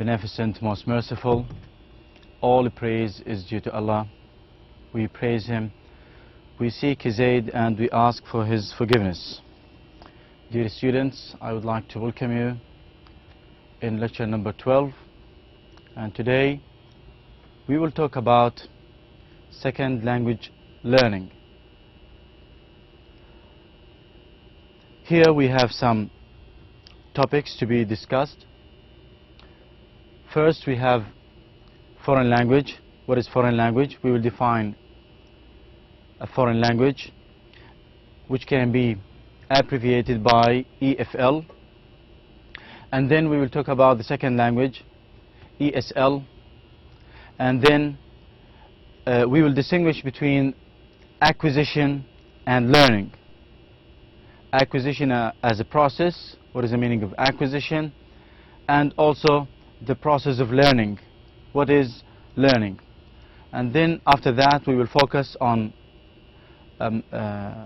beneficent, most merciful. All praise is due to Allah. We praise Him, we seek His aid, and we ask for His forgiveness. Dear students, I would like to welcome you in lecture number 12, and today we will talk about second language learning. Here we have some topics to be discussed. First, we have foreign language. What is foreign language? We will define a foreign language, which can be abbreviated by EFL. And then we will talk about the second language, ESL. And then we will distinguish between acquisition and learning. Acquisition as a process. What is the meaning of acquisition? And also the process of learning. What is learning? And then after that we will focus on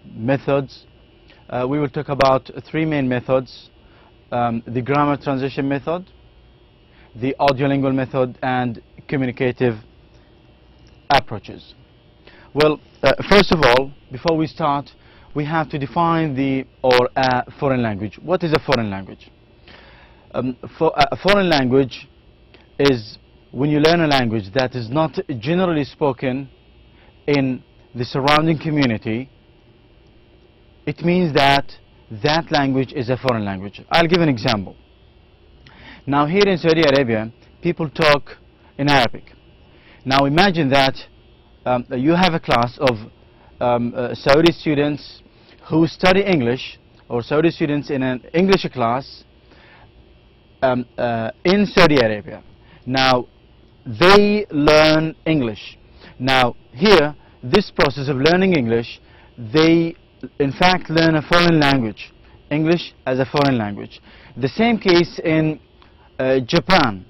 methods. We will talk about three main methods: the grammar transition method, the audiolingual method, and communicative approaches. Well, first of all, before we start, we have to define the foreign language. What is a foreign language? A foreign language is when you learn a language that is not generally spoken in the surrounding community. It means that that language is a foreign language. I'll give an example. Now here in Saudi Arabia, people talk in Arabic. Now imagine that you have a class of Saudi students who study English, or Saudi students in an English class in Saudi Arabia. Now they learn English. Now here, this process of learning English, they in fact learn a foreign language, English as a foreign language. The same case in Japan.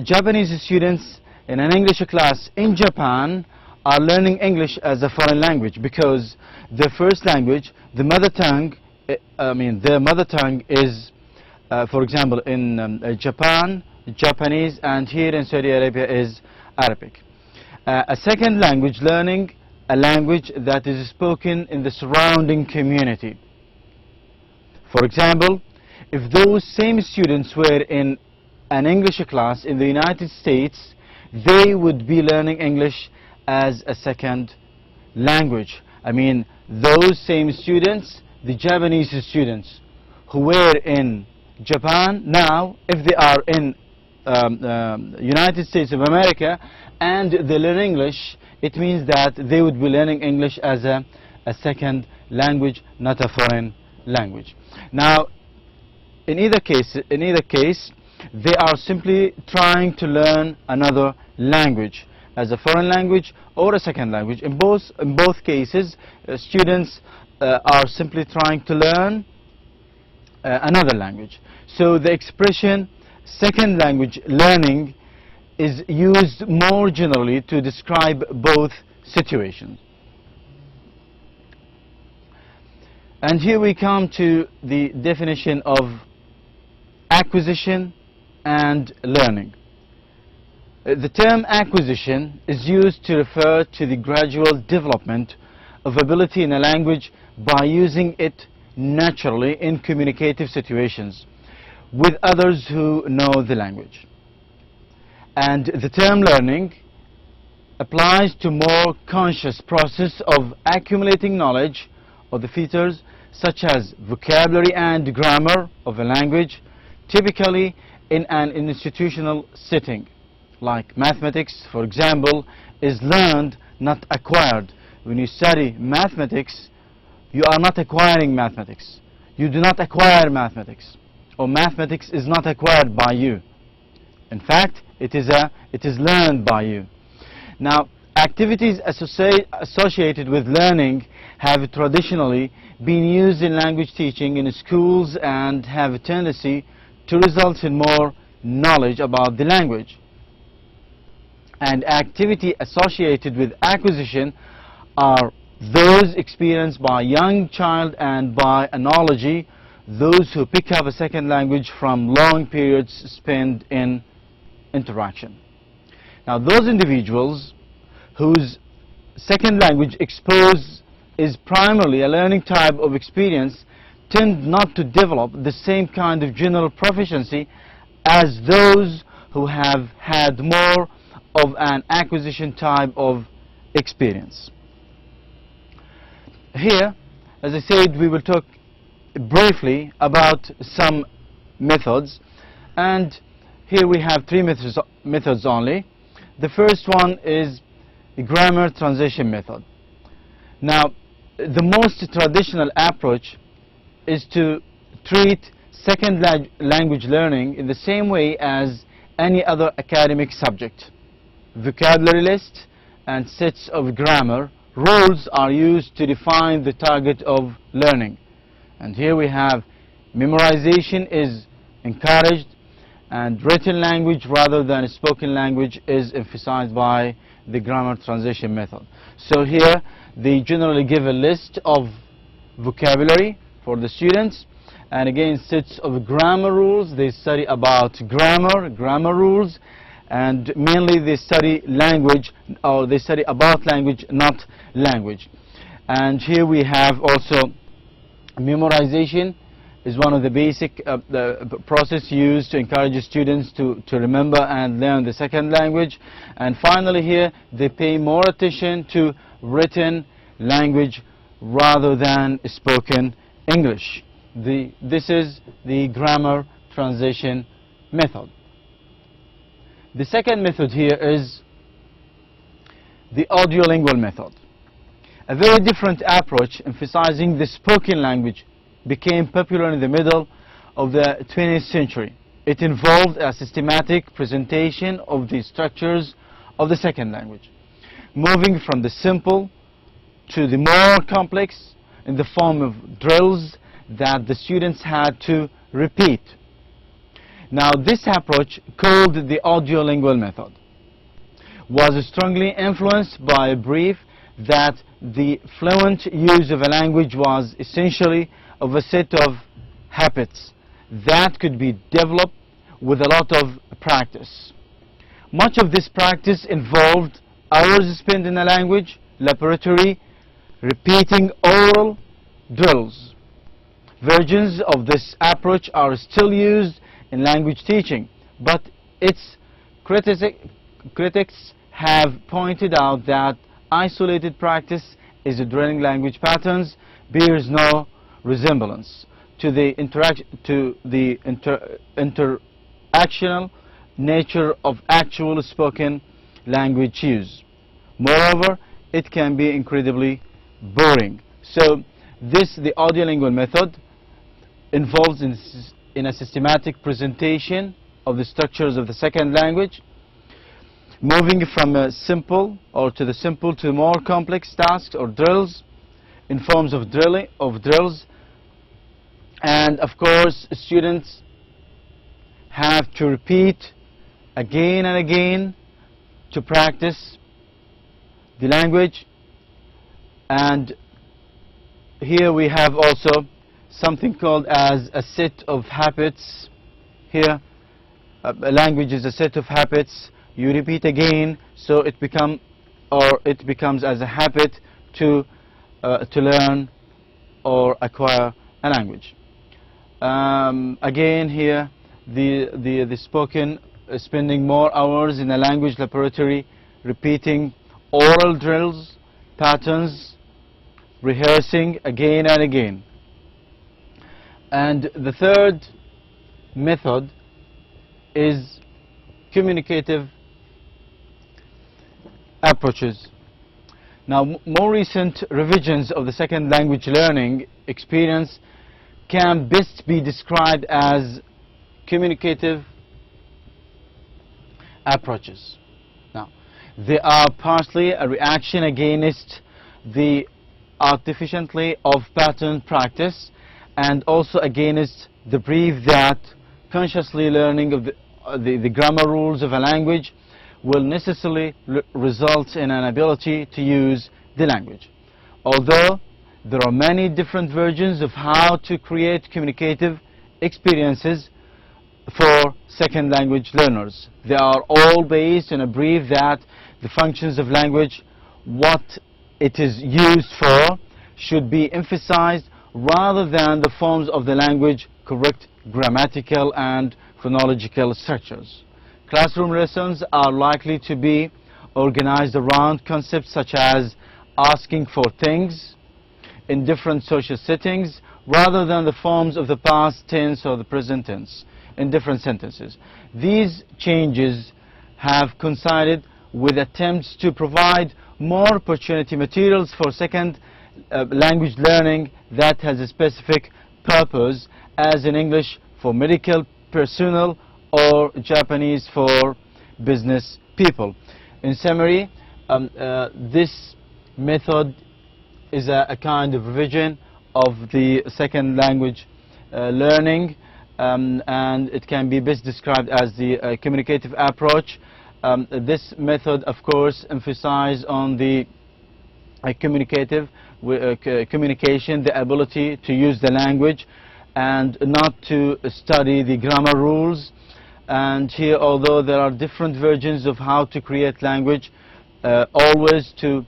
Japanese students in an English class in Japan are learning English as a foreign language because their first language, the mother tongue, their mother tongue is, for example, in Japan, Japanese, and here in Saudi Arabia is Arabic. A second language learning, a language that is spoken in the surrounding community. For example, if those same students were in an English class in the United States, they would be learning English as a second language. Those same students, the Japanese students who were in Japan, now if they are in United States of America and they learn English, it means that they would be learning English as a second language, not a foreign language. Now, in either case, they are simply trying to learn another language as a foreign language or a second language. In both cases, students are simply trying to learn another language. So the expression second language learning is used more generally to describe both situations. And here we come to the definition of acquisition and learning. The term acquisition is used to refer to the gradual development of ability in a language by using it naturally in communicative situations with others who know the language. And the term learning applies to more conscious process of accumulating knowledge of the features such as vocabulary and grammar of a language, typically in an institutional setting. Like mathematics, for example, is learned, not acquired. When you study mathematics, you are not acquiring mathematics. You do not acquire mathematics, or mathematics is not acquired by you. In fact, it is learned by you. Now, activities associated with learning have traditionally been used in language teaching in schools and have a tendency to result in more knowledge about the language. And activity associated with acquisition are those experienced by a young child and by analogy, those who pick up a second language from long periods spent in interaction. Now, those individuals whose second language expose is primarily a learning type of experience tend not to develop the same kind of general proficiency as those who have had more of an acquisition type of experience. Here, as I said, we will talk briefly about some methods, and here we have three methods only. The first one is the grammar transition method. Now, the most traditional approach is to treat second language learning in the same way as any other academic subject. Vocabulary lists and sets of grammar rules are used to define the target of learning. And here we have memorization is encouraged, and written language rather than spoken language is emphasized by the grammar transition method. So here they generally give a list of vocabulary for the students, and again sets of grammar rules. They study about grammar rules, and mainly they study language, or they study about language, not language. And here we have also memorization is one of the basic the process used to encourage students to remember and learn the second language. And finally here they pay more attention to written language rather than spoken English. This is the grammar transition method. The second method here is the audiolingual method. A very different approach emphasizing the spoken language became popular in the middle of the 20th century. It involved a systematic presentation of the structures of the second language, moving from the simple to the more complex in the form of drills that the students had to repeat. Now, this approach, called the audiolingual method, was strongly influenced by a belief that the fluent use of a language was essentially of a set of habits that could be developed with a lot of practice. Much of this practice involved hours spent in a language laboratory repeating oral drills. Versions of this approach are still used in language teaching, but its critics have pointed out that isolated practice is drilling language patterns bears no resemblance to the interactional nature of actual spoken language use. Moreover, it can be incredibly boring. So the audiolingual method involves in a systematic presentation of the structures of the second language, moving from a simple to more complex tasks or drills in forms of drills. And of course, students have to repeat again and again to practice the language. And here we have also something called as a set of habits. Here a language is a set of habits you repeat again, so it becomes as a habit to learn or acquire a language. Again here the spoken spending more hours in a language laboratory repeating oral drills, patterns, rehearsing again and again. And the third method is communicative approaches. Now, more recent revisions of the second language learning experience can best be described as communicative approaches. Now, they are partly a reaction against the artificiality of pattern practice, and also against the belief that consciously learning of the grammar rules of a language will necessarily result in an ability to use the language. Although there are many different versions of how to create communicative experiences, for second language learners. They are all based on a brief that the functions of language, what it is used for, should be emphasized rather than the forms of the language, correct grammatical and phonological structures. Classroom lessons are likely to be organized around concepts such as asking for things in different social settings rather than the forms of the past tense or the present tense in different sentences. These changes have coincided with attempts to provide more opportunity materials for second language learning that has a specific purpose, as in English for medical personnel or Japanese for business people. In summary, this method is a kind of revision of the second language learning, and it can be best described as the communicative approach. This method, of course, emphasizes on the communication, the ability to use the language and not to study the grammar rules. And here, although there are different versions of how to create language, always to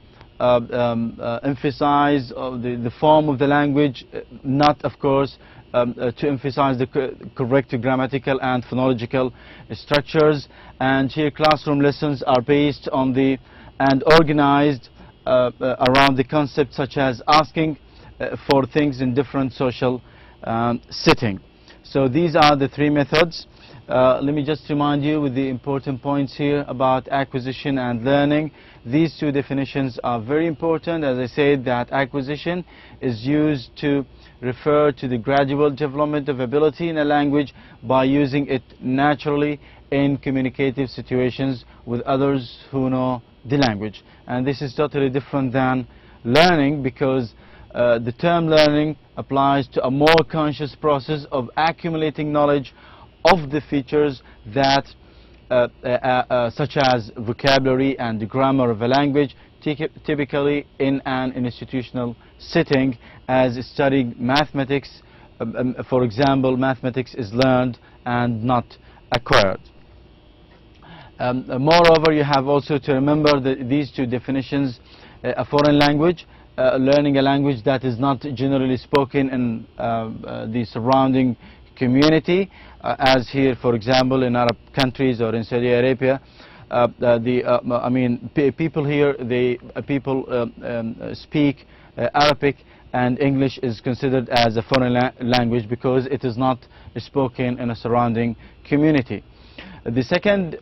emphasize the form of the language, not, of course, to emphasize the correct grammatical and phonological structures. And here, classroom lessons are based on the and organized around the concepts such as asking for things in different social setting. So these are the three methods. Let me just remind you with the important points here about acquisition and learning. These two definitions are very important. As I said, that acquisition is used to refer to the gradual development of ability in a language by using it naturally in communicative situations with others who know the language. And this is totally different than learning, because the term learning applies to a more conscious process of accumulating knowledge of the features that such as vocabulary and the grammar of a language, typically in an institutional setting, as studying mathematics. For example, mathematics is learned and not acquired. Moreover, you have also to remember these two definitions. A foreign language, learning a language that is not generally spoken in the surrounding community, as here, for example, in Arab countries or in Saudi Arabia. People here, speak Arabic, and English is considered as a foreign language because it is not spoken in a surrounding community. The second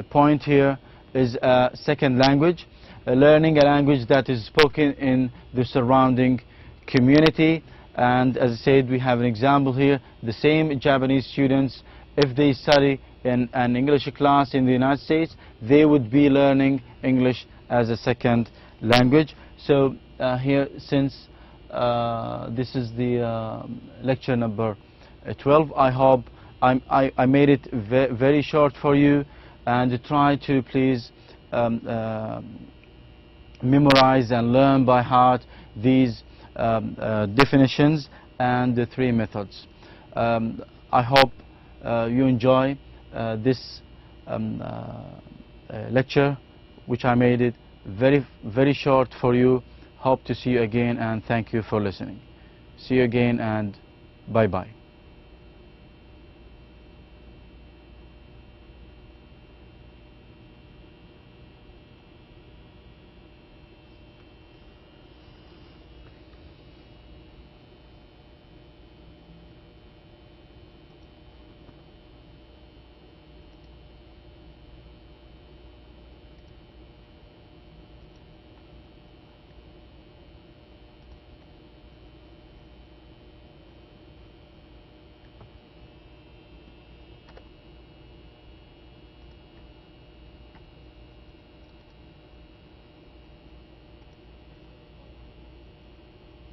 point here is second language, learning a language that is spoken in the surrounding community. And as I said, we have an example here. The same Japanese students, if they study in an English class in the United States, they would be learning English as a second language. So here, since this is the lecture number 12, I hope I made it very short for you, and try to please memorize and learn by heart these definitions and the three methods. I hope you enjoy this lecture, which I made it very short for you. Hope to see you again, and thank you for listening. See you again, and bye-bye.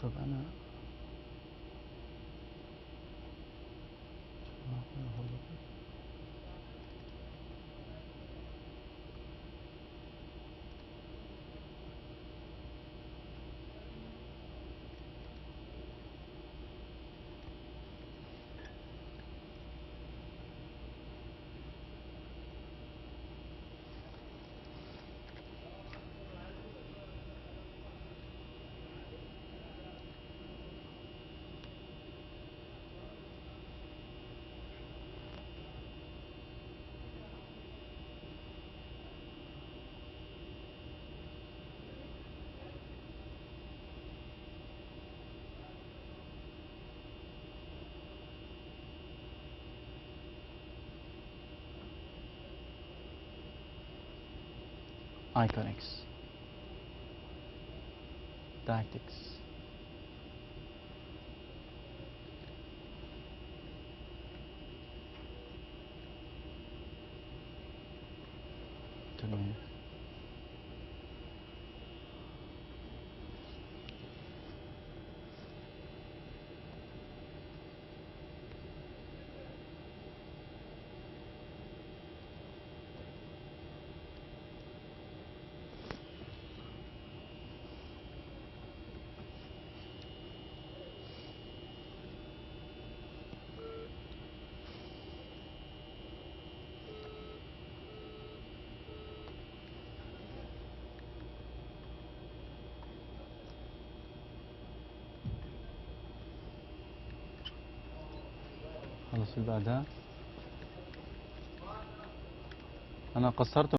طب أنا iconics, tactics. تمام. خلاص اللي بعدها أنا قصرت